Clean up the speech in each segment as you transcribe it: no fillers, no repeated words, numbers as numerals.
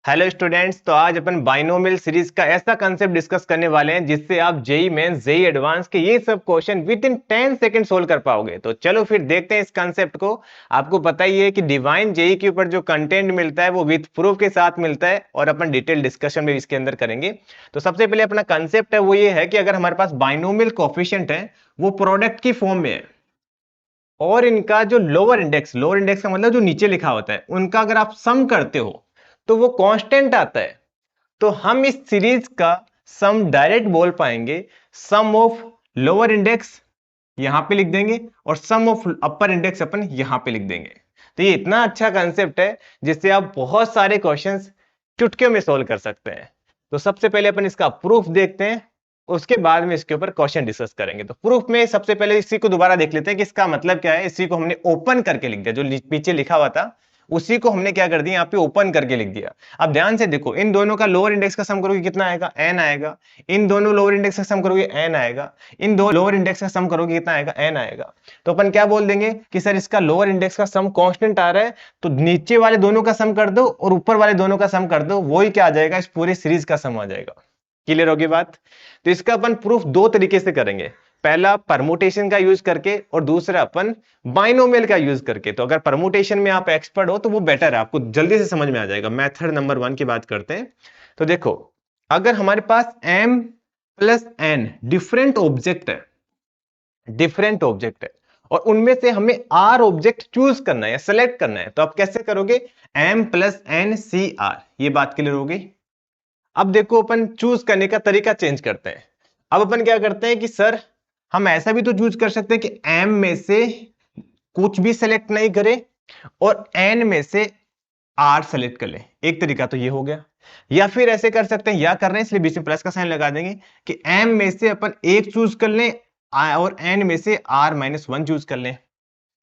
Hello students, तो आज अपन binomial series का ऐसा कंसेप्ट डिस्कस करने वाले हैं जिससे आप जेई मेंस जेई एडवांस के ये सब question with in 10 second solve कर पाओगे। तो चलो फिर देखते हैं इस कंसेप्ट को। आपको पता ही है कि डिवाइन जेई के ऊपर जो कंटेंट मिलता है वो विद प्रूफ के साथ मिलता है और अपन डिटेल डिस्कशन में इसके अंदर करेंगे। तो सबसे पहले अपना कंसेप्ट है वो ये है कि अगर हमारे पास बाइनोमियल कोफिशिएंट है वो प्रोडक्ट की फॉर्म में है और इनका जो लोअर इंडेक्स का मतलब जो नीचे लिखा होता है उनका अगर आप सम करते हो तो वो कांस्टेंट आता है। तो हम इस सीरीज का सम डायरेक्ट बोल पाएंगे सम ऑफ लोअर इंडेक्स यहां पे लिख देंगे और सम ऑफ अपर इंडेक्स अपन यहां पे लिख देंगे। तो ये इतना अच्छा कंसेप्ट है जिससे आप बहुत सारे क्वेश्चंस चुटकियों में सोल्व कर सकते हैं। तो सबसे पहले अपन इसका प्रूफ देखते हैं, उसके बाद में इसके ऊपर क्वेश्चन डिस्कस करेंगे। तो प्रूफ में सबसे पहले इसी को दोबारा देख लेते हैं कि इसका मतलब क्या है। इसी को हमने ओपन करके लिख दिया, जो पीछे लिखा हुआ था उसी को हमने क्या कर दिया, यहाँ पे ओपन करके लिख दिया। अब ध्यान से देखो, इन दोनों का लोअर इंडेक्स का सम करोगे कितना आएगा, n आएगा। इन दोनों लोअर इंडेक्स का सम करोगे n आएगा। इन दो लोअर इंडेक्स का सम करोगे कितना आएगा, n आएगा। तो अपन क्या बोल देंगे कि सर इसका लोअर इंडेक्स का सम कांस्टेंट आ रहा है, तो नीचे वाले दोनों का सम कर दो और ऊपर वाले दोनों का सम कर दो, वही क्या आ जाएगा, इस पूरी सीरीज का सम आ जाएगा। क्लियर होगी बात। तो इसका अपन प्रूफ दो तरीके से करेंगे, पहला परमुटेशन का यूज करके और दूसरा अपन बाइनोमियल का यूज करके। तो अगर परमुटेशन में आप एक्सपर्ट हो तो वो बेटर है, आपको जल्दी से समझ में आ जाएगा। मेथड नंबर 1 की बात करते हैं। तो देखो, अगर हमारे पास m plus n different object है और उनमें से हमें r ऑब्जेक्ट चूज करना है या सेलेक्ट करना है, तो आप कैसे करोगे, m प्लस n सी r। ये बात क्लियर हो गई। अब देखो, अपन चूज करने का तरीका चेंज करते हैं। अब अपन क्या करते हैं कि सर हम ऐसा भी तो चूज कर सकते हैं कि m में से कुछ भी सेलेक्ट नहीं करें और n में से r सेलेक्ट कर ले। एक तरीका तो ये हो गया। या फिर ऐसे कर सकते हैं, या कर रहे हैं इसलिए बीच में प्लस का साइन लगा देंगे कि m में से अपन एक चूज कर लें और n में से r-1 चूज कर लें।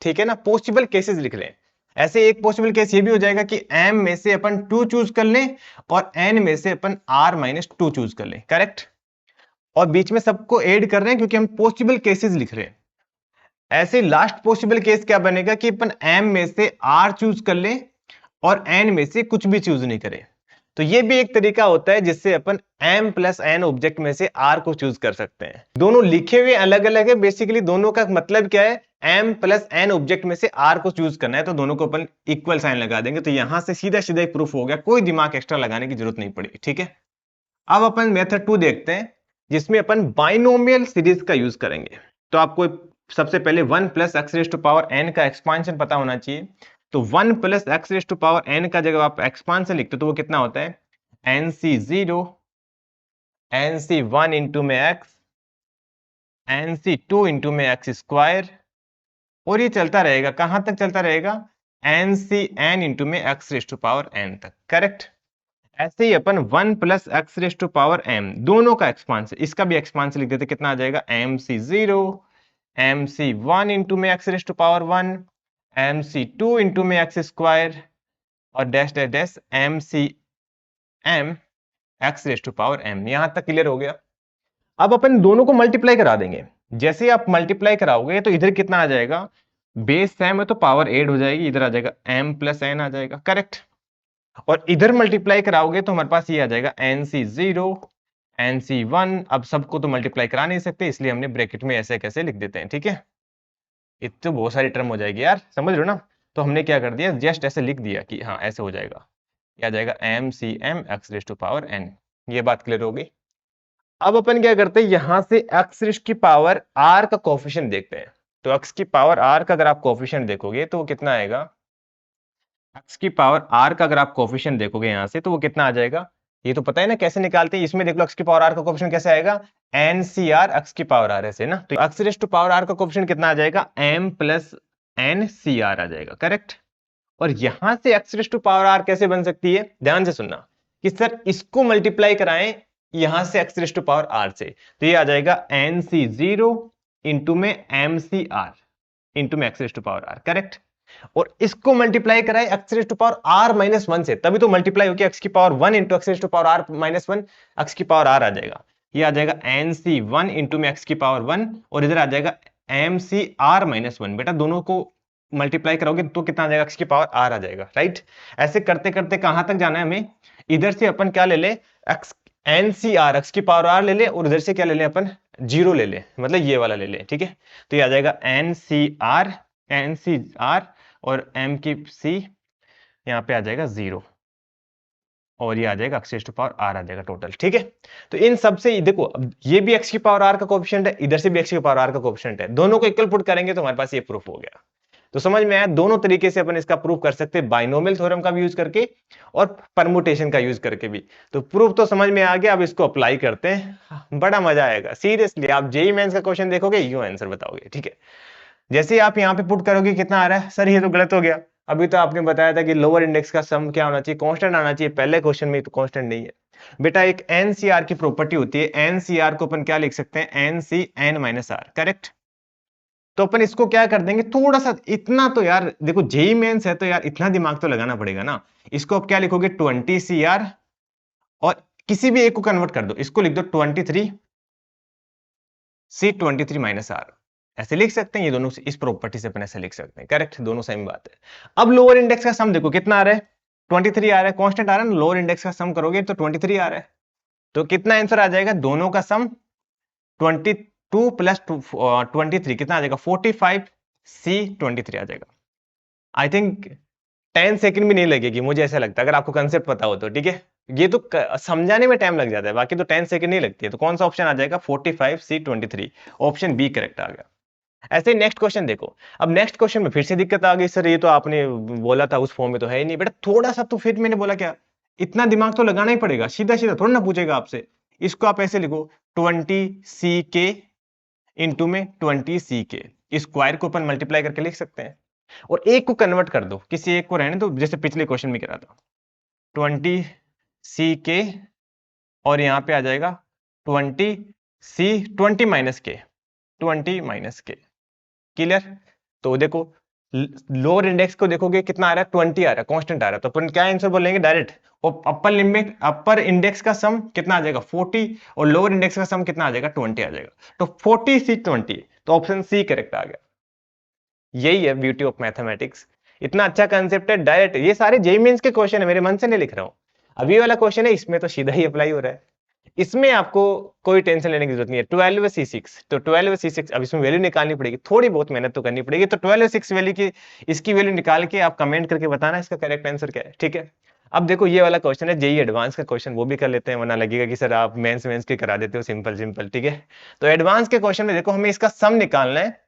ठीक है ना, पॉसिबल केसेस लिख लें। ऐसे एक पॉसिबल केस ये भी हो जाएगा कि m में से अपन 2 चूज कर लें और n में से अपन r-2 चूज कर लें। करेक्ट। और बीच में सबको ऐड कर रहे हैं क्योंकि हम पॉसिबल केसेस लिख रहे हैं। ऐसे लास्ट पॉसिबल केस क्या बनेगा कि अपन m में से r चूज कर लें और n में से कुछ भी चूज नहीं करें। तो ये भी एक तरीका होता है जिससे अपन m प्लस n ऑब्जेक्ट में से r को चूज कर सकते हैं। दोनों लिखे हुए अलग अलग है, बेसिकली दोनों का मतलब क्या है, m प्लस n ऑब्जेक्ट में से r को चूज करना है, तो दोनों को अपन इक्वल साइन लगा देंगे। तो यहां से सीधा सीधा एक प्रूफ हो गया, कोई दिमाग एक्स्ट्रा लगाने की जरूरत नहीं पड़ी। ठीक है। अब अपन मेथड 2 देखते हैं जिसमें अपन बाइनोमियल सीरीज का यूज करेंगे। तो आपको सबसे पहले 1 plus x raise to power n का एक्सपांशन पता होना चाहिए। तो 1 plus x raise to power n का जब आप एक्सपांशन लिखते हो तो वो कितना होता है, nc0 nc1 इंटू में x nc2 इंटू में x स्क्वायर, और ये चलता रहेगा, कहां तक चलता रहेगा, ncn इंटू में x raise to power n तक। करेक्ट। ऐसे ही अपन 1 plus x raise to power m दोनों का एक्सपांशन, इसका भी एक्सपांशन लिख देते, कितना आ जाएगा, mc0 mc1 इंटू में x raise to power 1 mc2 into में x स्क्वायर और dash dash dash mcm x raise to power m। यहां तक क्लियर हो गया। अब अपन दोनों को मल्टीप्लाई करा देंगे। जैसे आप मल्टीप्लाई कराओगे तो इधर कितना आ जाएगा, बेस सेम है तो पावर एड हो जाएगी, इधर आ जाएगा m प्लस n आ जाएगा। करेक्ट। और इधर मल्टीप्लाई कराओगे तो हमारे पास ये आ जाएगा nc0 nc1। अब सबको तो मल्टीप्लाई करा नहीं सकते, इसलिए हमने ब्रैकेट में ऐसे कैसे लिख देते हैं। ठीक है, इतने बहुत सारी टर्म हो जाएगी यार, समझ रहे हो ना। तो हमने क्या कर दिया, जस्ट ऐसे लिख दिया कि हाँ ऐसे हो जाएगा, क्या आ जाएगा, mcm x raise to power n। ये बात क्लियर हो गई। अब अपन क्या करते हैं, यहां से x रेज की पावर r का कोफिशिएंट देखते हैं। तो x की पावर r का अगर आप कोफिशिएंट देखोगे तो वो कितना आएगा, x की पावर r का अगर आप कोफिशिएंट देखोगे यहां से तो वो कितना आ जाएगा, ये तो पता है ना कैसे निकालते हैं। इसमें देख लो x की पावर r का कोफिशिएंट कैसे आएगा, ncr x की पावर r ऐसे ना। तो x raise to power r का कोफिशिएंट कितना आ जाएगा, m प्लस ncr आ जाएगा। करेक्ट। और यहां से x raise to power r कैसे बन सकती है, ध्यान से सुनना कि सर इसको मल्टीप्लाई कराएं यहां से x raise to power r से, तो ये आ जाएगा nc0 इंटू में mcr इंटू में x raise to power r। Correct. और इसको मल्टीप्लाई कराए x raise to power r-1 से, तभी तो मल्टीप्लाई होकर x की power 1 into x raise to power r-1 x की पावर r आ जाएगा। ये आ जाएगा nc1 इंटू में x की पावर 1 और इधर आ जाएगा mcr-1। बेटा दोनों को मल्टीप्लाई करोगे तो कितना आ जाएगा, x की पावर r आ जाएगा, राइट। ऐसे करते करते कहां तक जाना है हमें, इधर से अपन क्या ले ले, x NCR x की पावर r ले ले, और इधर से क्या ले ले अपन, 0 ले ले, मतलब ये वाला ले ले, ठीक है। तो ये आ जाएगा NCR और m की c यहाँ पे आ जाएगा 0, और ये आ जाएगा x टू पावर r आ जाएगा टोटल, ठीक है। तो इन सब से देखो, अब ये भी x की पावर r का कोएफिशिएंट है, इधर से भी x की पावर r का कोएफिशिएंट है, दोनों को इक्वल पुट करेंगे तो हमारे पास ये प्रूफ हो गया। तो समझ में आया, दोनों तरीके से अपन इसका प्रूफ कर सकते हैं, बाइनोमियल थ्योरम का भी यूज करके और परमुटेशन का यूज करके भी। तो प्रूफ तो समझ में आ गया, अब इसको अप्लाई करते हैं, बड़ा मजा आएगा सीरियसली। आप जेईई मेंस का क्वेश्चन देखोगे, यूं आंसर बताओगे, ठीक है। जैसे ही आप यहाँ पे पुट करोगे कितना आ रहा है, सर ये तो गलत हो गया, अभी तो आपने बताया था कि लोअर इंडेक्स का सम क्या होना चाहिए, कांस्टेंट आना चाहिए, पहले क्वेश्चन में तो कांस्टेंट नहीं है बेटा। एक एनसीआर की प्रॉपर्टी होती है, एनसीआर को अपन क्या लिख सकते हैं, NC N minus R, correct. तो अपन इसको क्या कर देंगे, थोड़ा सा, इतना तो यार देखो जेईई मेंस है तो यार इतना दिमाग तो लगाना पड़ेगा ना। इसको आप क्या लिखोगे, 20CR, और किसी भी एक को कन्वर्ट कर दो, इसको लिख दो 23C23 माइनस आर, ऐसे लिख सकते हैं। ये दोनों इस प्रॉपर्टी से अपन ऐसे लिख सकते हैं, करेक्ट, दोनों सेम बात है। अब लोअर इंडेक्स का सम देखो कितना आ रहा है, 23 आ रहा है, कांस्टेंट आ रहा है ना, लोअर इंडेक्स का सम करोगे तो 23 आ रहा है, तो कितना आंसर आ जाएगा, दोनों का सम 22 प्लस 23 कितना आ जाएगा, 45C23 आ जाएगा। आई थिंक 10 सेकंड भी नहीं लगेगी, मुझे ऐसा लगता है, अगर आपको कंसेप्ट पता हो तो, ठीक है। ये तो समझाने में टाइम लग जाता है, बाकी तो 10 सेकंड नहीं लगती है। तो कौन सा ऑप्शन आ जाएगा, 45C23, ऑप्शन बी करेक्ट आ गया। ऐसे ही नेक्स्ट क्वेश्चन देखो, अब नेक्स्ट क्वेश्चन में फिर से दिक्कत आ गई, सर ये तो आपने बोला था उस फॉर्म में तो है ही नहीं बेटा, थोड़ा सा तो, फिर मैंने बोला क्या, इतना दिमाग तो लगाना ही पड़ेगा, सीधा सीधा थोड़ा ना पूछेगा आपसे। इसको आप ऐसे लिखो, 20CK इंटू में 20CK, स्क्वायर को अपन मल्टीप्लाई करके लिख सकते हैं, और एक को कन्वर्ट कर दो, किसी एक को रहने दो, जैसे पिछले क्वेश्चन में करा था, 20CK, और यहां पे आ जाएगा 20 माइनस के, 20 माइनस के, क्लियर। तो देखो लोअर इंडेक्स को देखोगे कितना आ रहा है, 20 आ रहा है, कांस्टेंट आ रहा है, तो अपन क्या आंसर बोलेंगे डायरेक्ट, और अपर लिमिट, अपर इंडेक्स का सम कितना आ जाएगा 40, और लोअर इंडेक्स का सम कितना आ जाएगा 20 आ जाएगा, तो 40C20, तो ऑप्शन सी करेक्ट आ गया। यही है ब्यूटी ऑफ मैथमेटिक्स, इतना अच्छा कंसेप्ट है, डायरेक्ट, ये सारे जेईई मेंस के क्वेश्चन है, मेरे मन से नहीं लिख रहा हूं। अभी वाला क्वेश्चन है, इसमें तो सीधा ही अप्लाई हो रहा है, इसमें आपको कोई टेंशन लेने की जरूरत नहीं है। 12C6, तो 12C6, अब इसमें वैल्यू निकालनी पड़ेगी, थोड़ी बहुत मेहनत तो करनी पड़ेगी। तो 12C6 वैल्यू की, इसकी वैल्यू निकाल के आप कमेंट करके बताना इसका करेक्ट आंसर क्या है, ठीक है। अब देखो ये वाला क्वेश्चन है जेईई एडवांस का क्वेश्चन, वो भी कर लेते हैं, वरना लगेगा कि सर आप मेंस के करा देते हो सिंपल सिंपल, ठीक है। तो एडवांस के क्वेश्चन में देखो हमें इसका सम निकालना है,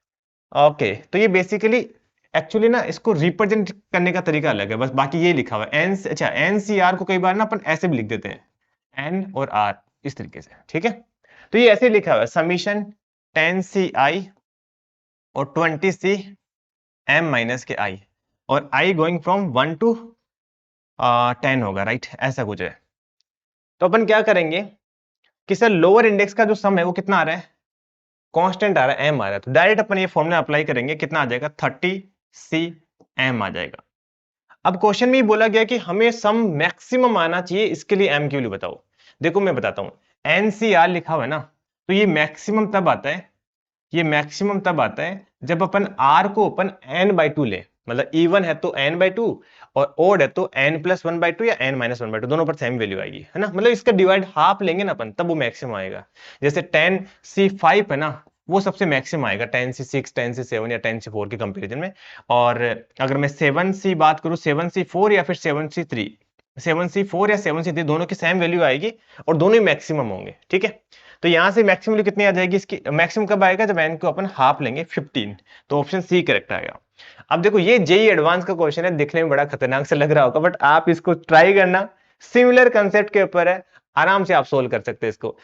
ओके। तो ये बेसिकली एक्चुअली ना इसको रिप्रेजेंट करने का तरीका अलग है, बस बाकी ये लिखा हुआ है अच्छा, एनसीआर को कई बार ना अपन ऐसे भी लिख देते हैं, एन और आर, इस तरीके से, ठीक है। तो ये ऐसे लिखा हुआ है, समीशन 10CI और 20C m माइनस के i, और i गोइंग फ्रॉम 1 to 10 होगा, राइट, ऐसा कुछ है। तो अपन क्या करेंगे कि सर लोअर इंडेक्स का जो सम है वो कितना आ रहा है, कांस्टेंट आ रहा है, m आ रहा है, तो डायरेक्ट अपन ये फॉर्मूला अप्लाई करेंगे, कितना आ जाएगा, 30CM आ जाएगा। अब क्वेश्चन में ही बोला गया कि हमें सम मैक्सिमम आना चाहिए, इसके लिए m की वैल्यू बताओ। देखो मैं बताता हूं, NCR लिखा हुआ है ना, तो ये मैक्सिमम तब आता है, ये मैक्सिमम तब आता है जब अपन r को अपन n/2 ले, मतलब इवन है तो n/2, और ओड है तो n+1/2 या n-1/2, दोनों पर सेम वैल्यू आएगी, है ना, मतलब इसका डिवाइड हाफ लेंगे ना अपन, तब वो मैक्सिमम आएगा। जैसे 10C5 है ना, वो सबसे मैक्सिमम आएगा 10C6, 10C7 या 10C4 के कंपैरिजन में। और अगर मैं 7C बात करूं, 7C4 या फिर 7C3, 7C4 या 7C3 दोनों की सेम वैल्यू आएगी, और दोनों ही मैक्सिमम होंगे, ठीक है। तो यहां से मैक्सिमम वैल्यू कितनी आ जाएगी इसकी, मैक्सिमम कब आएगा, जब n को अपन हाफ लेंगे, 15, तो ऑप्शन सी करेक्ट आएगा। अब देखो ये जेईई एडवांस का क्वेश्चन है, दिखने में बड़ा खतरनाक से लग रहा होगा, बट आप इसको ट्राई करना, सिमिलर कंसेप्ट के ऊपर है, आराम से आप सोल्व कर सकते हैं इसको।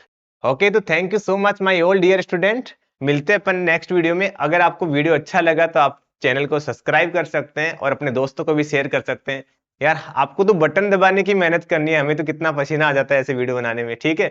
ओके, तो thank you so much my all dear student, मिलते हैं अपन नेक्स्ट वीडियो में। अगर आपको वीडियो अच्छा लगा तो आप चैनल को सब्सक्राइब कर सकते हैं, और अपने दोस्तों को भी शेयर कर सकते हैं। यार आपको तो बटन दबाने की मेहनत करनी है, हमें तो कितना पसीना आ जाता है ऐसे वीडियो बनाने में, ठीक है।